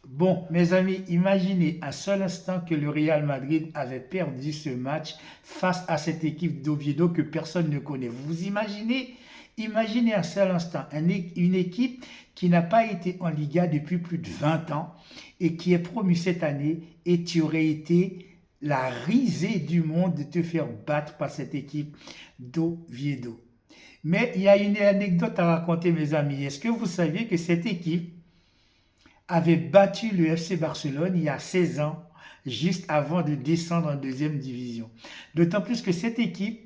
Bon, mes amis, imaginez un seul instant que le Real Madrid avait perdu ce match face à cette équipe d'Oviedo que personne ne connaît. Vous imaginez? Imaginez un seul instant une équipe qui n'a pas été en Liga depuis plus de 20 ans et qui est promue cette année et tu aurais été la risée du monde de te faire battre par cette équipe d'Oviedo. Mais il y a une anecdote à raconter, mes amis. Est-ce que vous saviez que cette équipe avait battu le FC Barcelone il y a 16 ans, juste avant de descendre en deuxième division? D'autant plus que cette équipe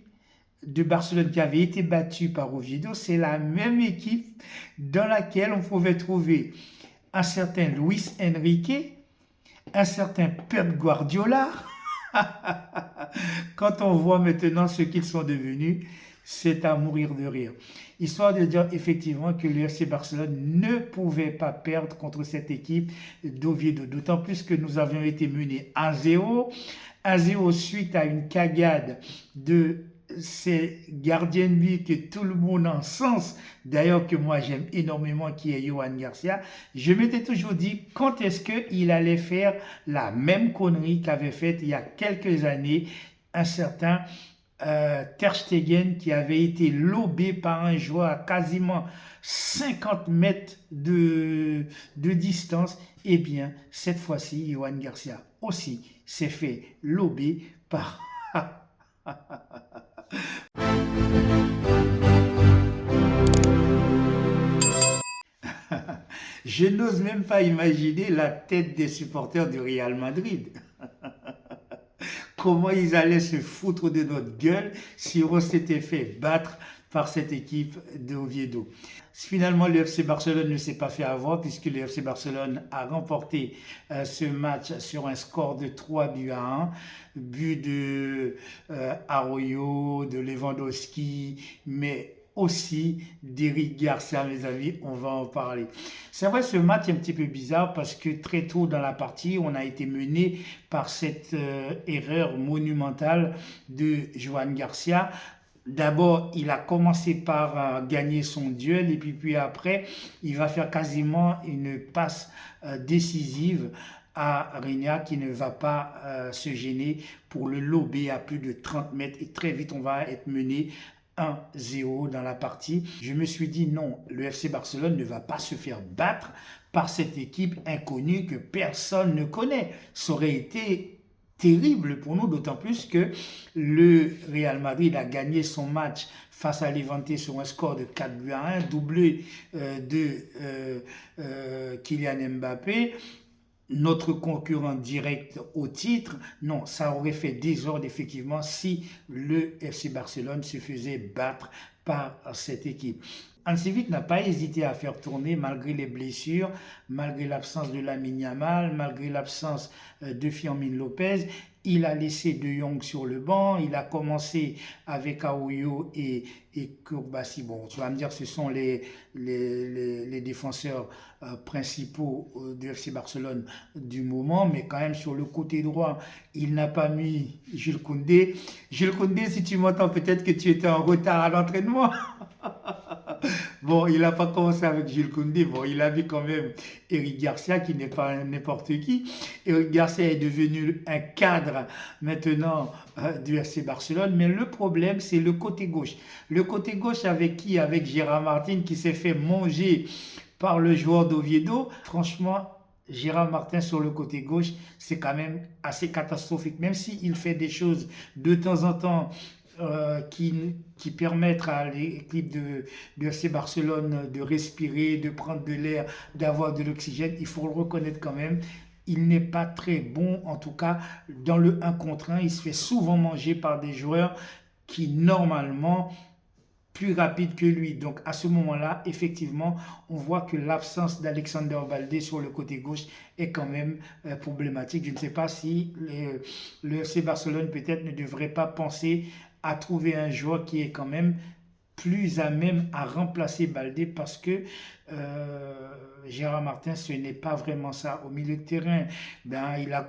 de Barcelone qui avait été battue par Oviedo, c'est la même équipe dans laquelle on pouvait trouver un certain Luis Enrique, un certain Pep Guardiola. Quand on voit maintenant ce qu'ils sont devenus, c'est à mourir de rire. Histoire de dire effectivement que le FC Barcelone ne pouvait pas perdre contre cette équipe d'Oviedo. D'autant plus que nous avions été menés 1-0. 1-0 suite à une cagade de ces gardiens de but que tout le monde encense, d'ailleurs que moi j'aime énormément, qui est Johan Garcia. Je m'étais toujours dit quand est-ce qu'il allait faire la même connerie qu'avait faite il y a quelques années un certain Ter Stegen, qui avait été lobé par un joueur à quasiment 50 mètres de distance. Eh bien, cette fois-ci, Johan Garcia aussi s'est fait lober par Je n'ose même pas imaginer la tête des supporters du Real Madrid. Comment ils allaient se foutre de notre gueule si on s'était fait battre par cette équipe de Oviedo. Finalement, le FC Barcelone ne s'est pas fait avoir puisque le FC Barcelone a remporté ce match sur un score de 3-1, but de Arroyo, de Lewandowski, mais aussi d'Eric Garcia, mes amis, on va en parler. C'est vrai, ce match est un petit peu bizarre parce que très tôt dans la partie, on a été mené par cette erreur monumentale de Johan Garcia. D'abord, il a commencé par gagner son duel et puis après, il va faire quasiment une passe décisive à Reina qui ne va pas se gêner pour le lober à plus de 30 mètres et très vite on va être mené 1-0 dans la partie. Je me suis dit non, le FC Barcelone ne va pas se faire battre par cette équipe inconnue que personne ne connaît. Ça aurait été terrible pour nous, d'autant plus que le Real Madrid a gagné son match face à Levante sur un score de 4-1, doublé de Kylian Mbappé, notre concurrent direct au titre. Non, ça aurait fait désordre effectivement si le FC Barcelone se faisait battre par cette équipe. Hansi n'a pas hésité à faire tourner malgré les blessures, malgré l'absence de Lamine Yamal, malgré l'absence de Firmino Lopez. Il a laissé De Jong sur le banc, il a commencé avec Aouyo et Kourbassi. Bon, tu vas me dire ce sont les défenseurs principaux du FC Barcelone du moment, mais quand même sur le côté droit, il n'a pas mis Jules Koundé. Jules Koundé, si tu m'entends, peut-être que tu étais en retard à l'entraînement. Bon, il n'a pas commencé avec Jules Koundé. Bon, il a vu quand même Eric Garcia, qui n'est pas n'importe qui. Eric Garcia est devenu un cadre maintenant du FC Barcelone. Mais le problème, c'est le côté gauche. Le côté gauche avec qui? Avec Gérard Martin, qui s'est fait manger par le joueur d'Oviedo. Franchement, Gérard Martin sur le côté gauche, c'est quand même assez catastrophique. Même s'il fait des choses de temps en temps qui permettent à l'équipe de FC Barcelone de respirer, de prendre de l'air, d'avoir de l'oxygène, il faut le reconnaître quand même. Il n'est pas très bon, en tout cas dans le 1 contre 1. Il se fait souvent manger par des joueurs qui normalement plus rapide que lui. Donc à ce moment-là, effectivement, on voit que l'absence d'Alexander Baldé sur le côté gauche est quand même problématique. Je ne sais pas si le FC Barcelone peut-être ne devrait pas penser à trouver un joueur qui est quand même plus à même à remplacer Baldé parce que Gérard Martin, ce n'est pas vraiment ça. Au milieu de terrain,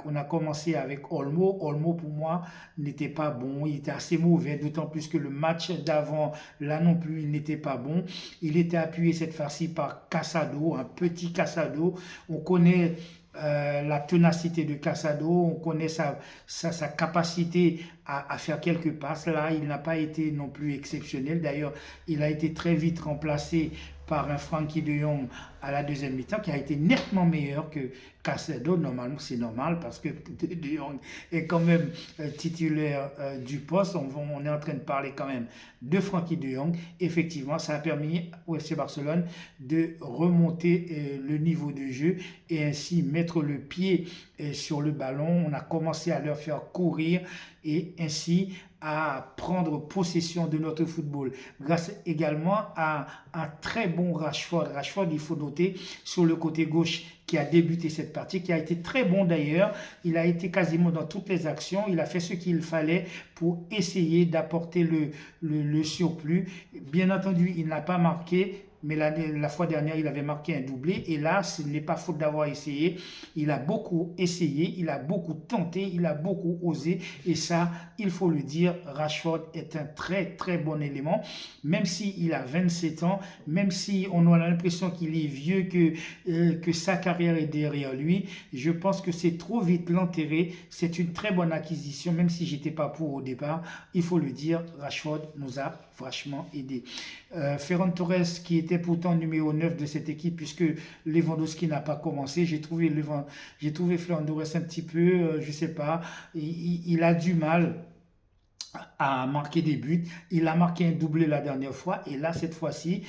on a commencé avec Olmo. Olmo, pour moi, n'était pas bon. Il était assez mauvais, d'autant plus que le match d'avant, là non plus, il n'était pas bon. Il était appuyé cette fois-ci par Casado, un petit Casado. On connaît la ténacité de Casado, on connaît sa capacité à faire quelques passes. Là, il n'a pas été non plus exceptionnel. D'ailleurs, il a été très vite remplacé par un Frankie de Jong à la deuxième mi-temps qui a été nettement meilleur que Casado. Normalement, c'est normal parce que de Jong est quand même titulaire du poste. On est en train de parler quand même de Frankie de Jong. Effectivement, ça a permis au FC Barcelone de remonter le niveau de jeu et ainsi mettre le pied sur le ballon. On a commencé à leur faire courir et ainsi à prendre possession de notre football. Grâce également à un très bon Rashford. Rashford, il faut noter, sur le côté gauche, qui a débuté cette partie, qui a été très bon d'ailleurs. Il a été quasiment dans toutes les actions. Il a fait ce qu'il fallait pour essayer d'apporter le surplus. Bien entendu, il n'a pas marqué, mais la fois dernière, il avait marqué un doublé. Et là, ce n'est pas faute d'avoir essayé. Il a beaucoup essayé, il a beaucoup tenté, il a beaucoup osé. Et ça, il faut le dire, Rashford est un très, très bon élément. Même s'il a 27 ans, même si on a l'impression qu'il est vieux, que sa carrière est derrière lui, je pense que c'est trop vite l'enterrer. C'est une très bonne acquisition, même si j'étais pas pour au départ. Il faut le dire, Rashford nous a vachement aidé. Ferran Torres, qui était pourtant numéro 9 de cette équipe, puisque Lewandowski n'a pas commencé, j'ai trouvé Ferran Torres un petit peu, je sais pas, il a du mal à marquer des buts. Il a marqué un doublé la dernière fois, et là, cette fois-ci,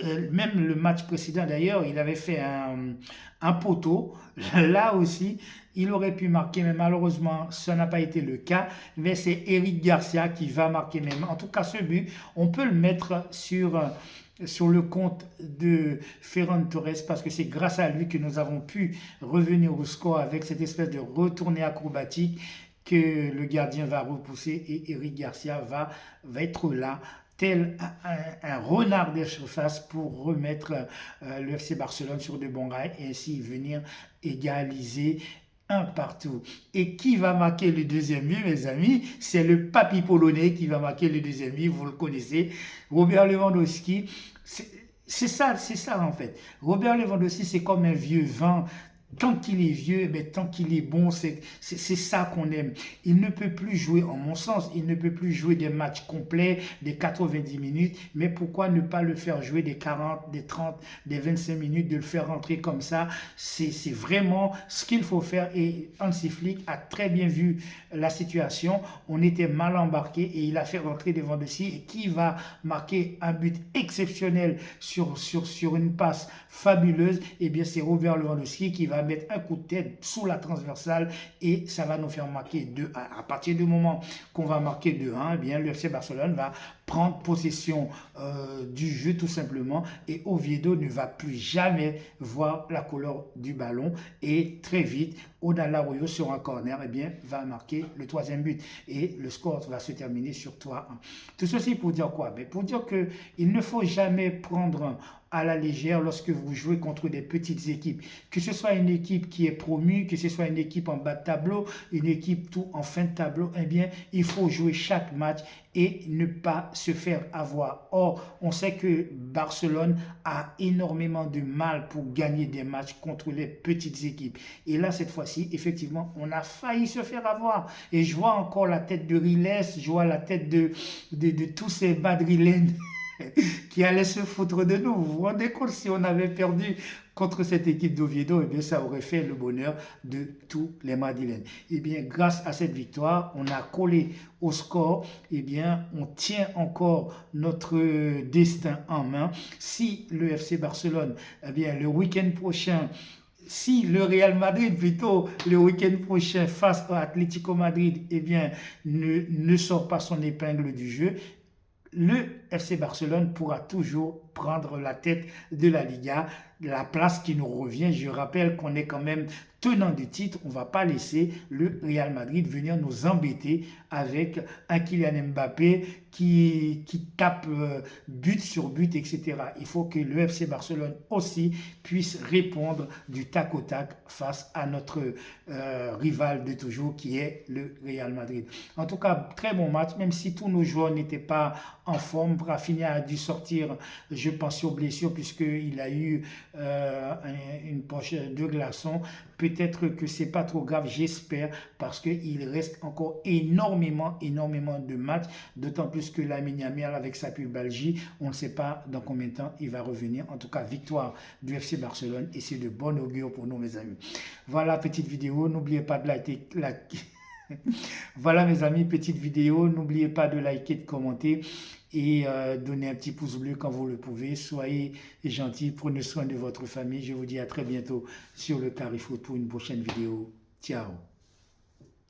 même le match précédent d'ailleurs, il avait fait un poteau. Là aussi, il aurait pu marquer, mais malheureusement, ça n'a pas été le cas. Mais c'est Eric Garcia qui va marquer même. En tout cas, ce but, on peut le mettre sur le compte de Ferran Torres parce que c'est grâce à lui que nous avons pu revenir au score avec cette espèce de retournée acrobatique que le gardien va repousser et Eric Garcia va être là tel un renard des surfaces pour remettre le FC Barcelone sur de bons rails et ainsi venir égaliser un partout. Et qui va marquer le deuxième but, mes amis? C'est le papy polonais qui va marquer le deuxième but, vous le connaissez, Robert Lewandowski. C'est ça en fait. Robert Lewandowski, c'est comme un vieux vin. Tant qu'il est vieux, mais tant qu'il est bon, c'est ça qu'on aime. Il ne peut plus jouer, en mon sens, il ne peut plus jouer des matchs complets, des 90 minutes, mais pourquoi ne pas le faire jouer des 40, des 30, des 25 minutes, de le faire rentrer comme ça? C'est vraiment ce qu'il faut faire et Hansi Flick a très bien vu la situation. On était mal embarqué et il a fait rentrer Lewandowski et qui va marquer un but exceptionnel sur une passe fabuleuse? Eh bien, c'est Robert Lewandowski qui va mettre un coup de tête sous la transversale et ça va nous faire marquer 2-1. À partir du moment qu'on va marquer 2-1, eh bien, le FC Barcelone va prendre possession du jeu tout simplement et Oviedo ne va plus jamais voir la couleur du ballon et très vite, Odal Arroyo sur un corner eh bien, va marquer le troisième but et le score va se terminer sur 3-1. Tout ceci pour dire quoi? Mais pour dire qu'il ne faut jamais prendre à la légère lorsque vous jouez contre des petites équipes. Que ce soit une équipe qui est promue, que ce soit une équipe en bas de tableau, une équipe tout en fin de tableau, eh bien, il faut jouer chaque match et ne pas se faire avoir. Or, on sait que Barcelone a énormément de mal pour gagner des matchs contre les petites équipes. Et là, cette fois-ci, effectivement, on a failli se faire avoir. Et je vois encore la tête de Riles, je vois la tête de tous ces Madrilènes qui allait se foutre de nous. Vous vous rendez compte, si on avait perdu contre cette équipe d'Oviedo, eh bien, ça aurait fait le bonheur de tous les Madrilènes. Eh bien, grâce à cette victoire, on a collé au score. Eh bien, on tient encore notre destin en main. Si le FC Barcelone, eh bien, le week-end prochain, si le Real Madrid, plutôt, le week-end prochain, face à Atlético Madrid, eh bien, ne sort pas son épingle du jeu, le FC Barcelone pourra toujours prendre la tête de la Liga, la place qui nous revient. Je rappelle qu'on est quand même tenant du titre. On ne va pas laisser le Real Madrid venir nous embêter avec un Kylian Mbappé qui tape but sur but, etc. Il faut que le FC Barcelone aussi puisse répondre du tac au tac face à notre rival de toujours qui est le Real Madrid. En tout cas, très bon match, même si tous nos joueurs n'étaient pas en forme. Rafinha a dû sortir, je pense, sur blessure puisqu'il a eu une poche de glaçons. Peut-être que c'est pas trop grave, j'espère, parce qu'il reste encore énormément de matchs, d'autant plus que Lamine Yamal avec sa pubalgie, on ne sait pas dans combien de temps il va revenir. En tout cas, victoire du FC Barcelone et c'est de bon augure pour nous, mes amis. Voilà, petite vidéo, n'oubliez pas de liker. Voilà mes amis, petite vidéo, n'oubliez pas de liker, de commenter et donner un petit pouce bleu quand vous le pouvez. Soyez gentils, prenez soin de votre famille. Je vous dis à très bientôt sur le Carré Foot pour une prochaine vidéo. Ciao.